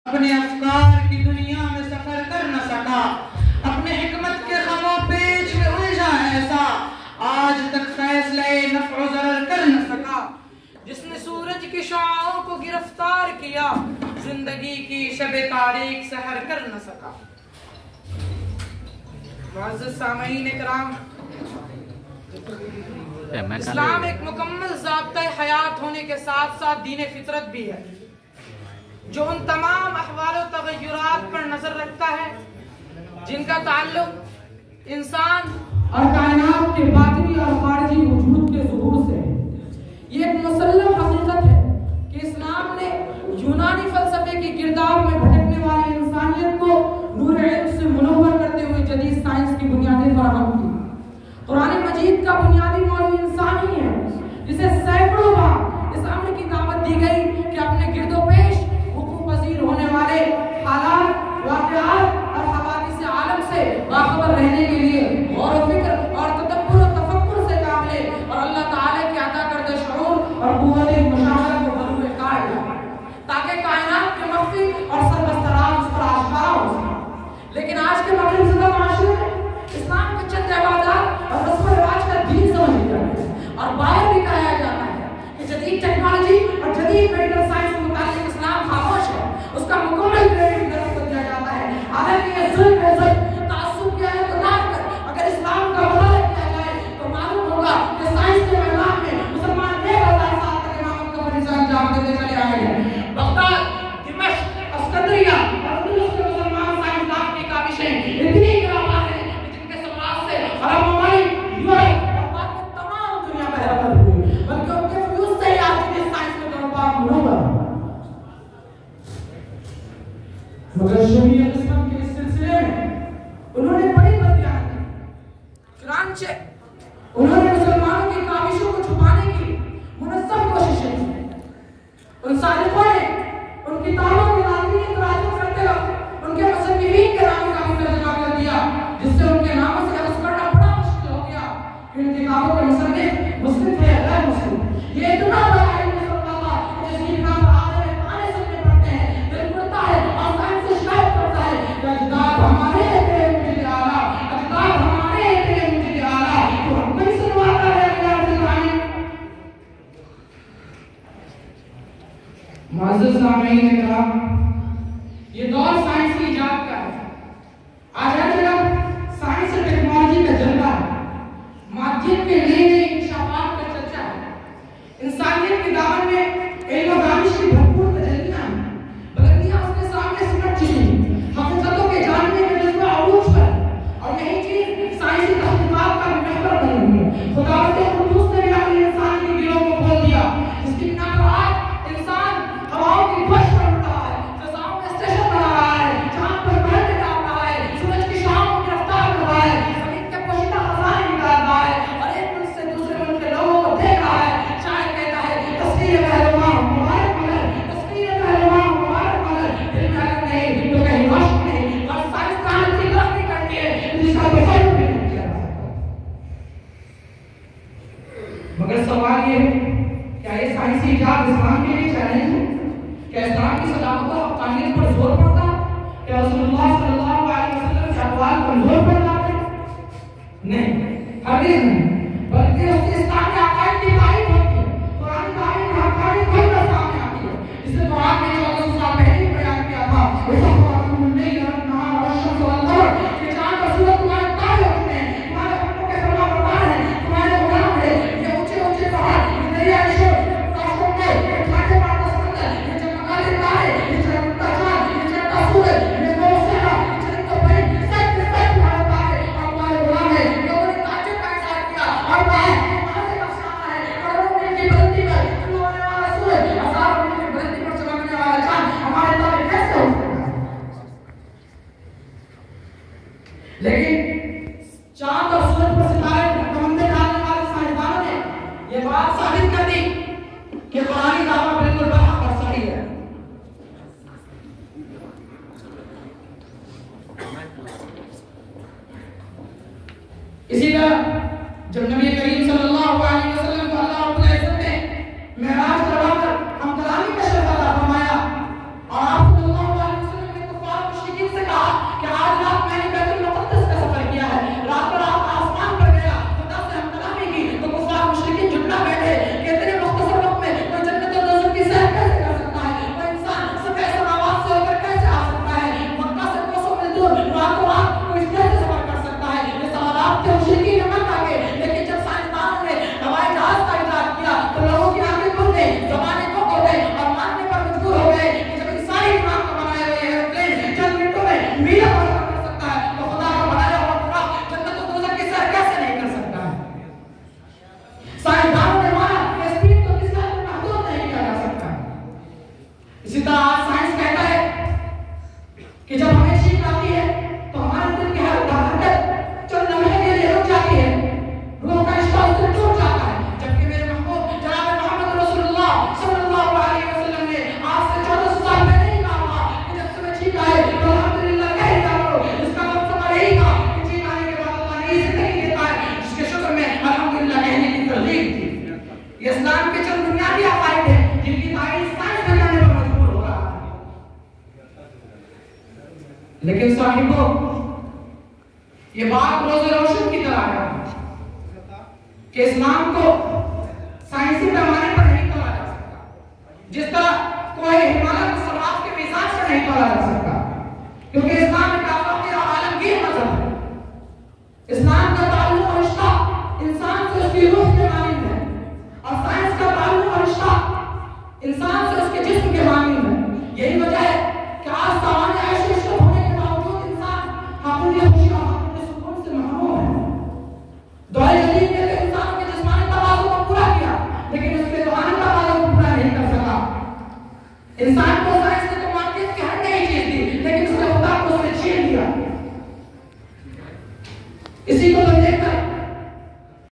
अपने अफकार की दुनिया में सफर कर न सका, अपने हिकमत के खमों पेच में उलझा ऐसा, आज तक फैसले नफ़्अ ज़रर कर न सका। जिसने सूरज की शुआओं को गिरफ्तार किया, जिंदगी की शब तारीख सहर कर न सका। मुअज़्ज़ज़ सामईन इकराम, इस्लाम एक मुकम्मल ज़ाब्ता हयात होने के साथ साथ दीन फितरत भी है, जो उन तमाम अहवाल और तग़य्युरात पर नजर रखता है जिनका ताल्लुक इंसान और कायनात के बातिनी और खारिजी वजूद के ज़ुहूर से है। ये एक मुसल्लम हकीकत है कि इस्लाम ने यूनानी फलसफे की गिरदाव में भटकने वाले इंसानियत को नूर इल्म से मुनव्वर करते हुए जदीद साइंस की बुनियादें फराहम की। कुरान मजीद का बुनियादी मौजू इंसान ही है, जिसे सैकड़ों बार इस अम्र की दावत दी गई कि अपने गिरदोपेश वज़ीर होने वाले हालात, वाक़यात और हवादिस आलम से बाखबर रहने के लिए गौर व फिक्र और तदब्बुर और तफक्कुर से काम ले और अल्लाह ताला के अता करदे शऊर और कुव्वत मुशाहदा को बरूए कायल है, ताकि कायनात के मख्फी और सरबस्तराज उस पर आशकारा हो सके। लेकिन आज के मगरिब ज़दा माशरे में इस्लाम को चंद इबादत और रस्म व रिवाज का दीन समझ लिया गया और बाहर भी कहा जाता है कि जदीद टेक्नोलॉजी और जदीद मेडिकल साइंस के मुताबिक इस्लाम खामोश है, उसका मुकम्मल क्रेडिट गलत को दिया जाता है। हालांकि ये जुल्म है, जुल्म तासुब किया है तो ना कर, अगर इस्लाम का मुताला किया जाए तो मालूम होगा कि साइंस के मैदान में मुसलमान 1000 साल तक इमामत का फरीज़ा अंजाम देते चले आए हैं। बगदाद, दिमश्क, अस्कंदरिया और अंदलुस के मुसलमान साइंसदान की काबिशें इतनी गिराबान हैं कि जिनके समाज से अरब ममालिक, यूरोप और बाद में तमाम दुनिया बहरकत हुई, बल्कि उनके फ्यूज से ही आज की साइंस में दरबार मुनव्वर। मगर शरीयत इस्लाम के इस सिलसिले में उन्होंने बड़ी बदयान की, चुनांचे उन्होंने मुसलमानों की काविशों को छुपाने की मुनज़्ज़म कोशिशें की। उन सालिकों ने उन किताबों के नाज़रीन तराजुम करते वक्त उनके मुसन्निफीन के नाम का भी तर्जुमा कर दिया, जिससे उनके नामों से अर्ज़ करना बड़ा मुश्किल हो गया कि उन किताबों के मुसन्निफ मुस्लिम थे या गैर मुस्लिम। ये इतना बड़ा है जिसकी नाम आगे आने सुनने पड़ते हैं, दिल पड़ता है और साइंस से शिकायत करता है कि अजदाद हमारे थे मुझे आला, अजदाद हमारे थे मुझे आला, तो हम नहीं सुनवाता है अल्लाह से कहानी। मुअज़्ज़ज़ सामईन ने कहा, ये दौर साइंस की इजाद का है। आज हर जगह साइंस और टेक्नोलॉजी का जलवा है, माध्यम के नए नए इंकशाफात का चर्चा है, इंसानियत के दामन में इल्म दानिश की भरपूर तजल्लियां हैं। बुलंदियां उसके सामने सिमट चुकी हैं, हकीकतों के जानने के जज्बा अरूज पर, और यही चीज साइंसी तहकीकात का महवर बनी हुई है। खुदावंद कुद्दूस ने भी अपने इंसान की दिलों को खोल दिया, जिसकी बिना पर आज इंसान हवाओं की ध्वज पर उड़ रहा है, फिजाओं में स्टेशन बना रहा है, चांद पर पैर डाल रहा है, सूरज की शाम को गिरफ्तार कर रहा है, जमीन के पोशीदा खजाने निकाल रहा है और एक मुल्क से दूसरे मुल्क के लोगों को देख रहा है। शायर कहता है, तस्वीर पहलवान मुबारक मगर, तस्वीर पहलवान मुबारक मगर, दिल में अगर नहीं तो कहीं मश्क नहीं, और साइंसदान की तरक्की करती है जिसका तसव्वुर भी नहीं किया जा सकता। मगर सवाल ये है, क्या ये साइंसी इजाद इस्लाम के लिए चैलेंज है? क्या इस्लाम की सलामत और हक़ानियत पर जोर पड़ता है? क्या रसूलुल्लाह सल्लल्लाहु अलैहि वसल्लम के अक़वाल कमज़ोर पड़ जाते हैं? नहीं, हरगिज़ नहीं, बल्कि उसके इस्लाम के अक़ाइद की तारीफ होती है, कुरान की तारीफ हक़ानियत खुलकर सामने आती है। इसलिए कुरान ने 1400 साल पहले ही बयान किया था, कि चाँद और सूरज तुम्हारे तारे होते हैं, तुम्हारे हुक्मों के फरमाबरदार हैं, तुम्हारे गुलाम हैं, ये ऊंचे ऊंचे पहाड़, ये दरिया इश्क, ये ठाठे मारता समंदर, ये चमकदार तारे, ये चमकता चाँद, ये चमकता सूरज, ये मौसम, ये चमकता परी, सब तुम्हारे तारे और तुम्हारे गुलाम हैं। लोगों ने ताज्जुब का इज़हार किया और कहा, हमारे अफसाना है, करोड़ों मील की बुलंदी पर चमकने वाला सूरज, हज़ारों मील की बुलंदी पर चमकने वाला चाँद हमारे तारे कैसे हो सकता है? लेकिन चांद और सूरज पर सितारे तमन्ने डालने वाले साइंसदानों ने यह बात साबित कर दी कि कुरानी दावा बिल्कुल बराबर और सही है। इसी तरह जब नबी करीम सल्लल्लाहु अलैहि वसल्लम को अल्लाह रब्बुल इज्जत ने मेराज करवाकर हम कलामी का शर्फ अता फरमाया और आप सल्लल्लाहु अलैहि लेकिन साहिबों, ये बात रोज़े रोशन की तरह है कि इस्लाम को साइंसी पैमाने पर नहीं तोला जा सकता, जिस तरह कोई हिमालय को समाज के मिजाज से नहीं तोला जा सकता, क्योंकि इस्लाम एक आलमगीर मजहब है। इस्लाम का ताल्लुक और रिश्ता इंसान से उसकी रूह के मानिंद है, और साइंस का ताल्लुक और रिश्ता इंसान से उसके जिस्म के मानिंद है। यही वजह है कि आज सामान्य ऐश इश्क होने के बावजूद इंसान हाकुनियत खुशी और हाकुनियत सुकून से महरूम है। दौरे जदीद ने तो इंसानों के जिस्मानी तकाज़ों को पूरा किया, लेकिन उसके रूहानी तकाज़ों को पूरा नहीं कर सका। इंसान को साइंस ने तो मानकियत की हर नई चीज दी, लेकिन उसने खुदा को उससे छीन लिया। इसी को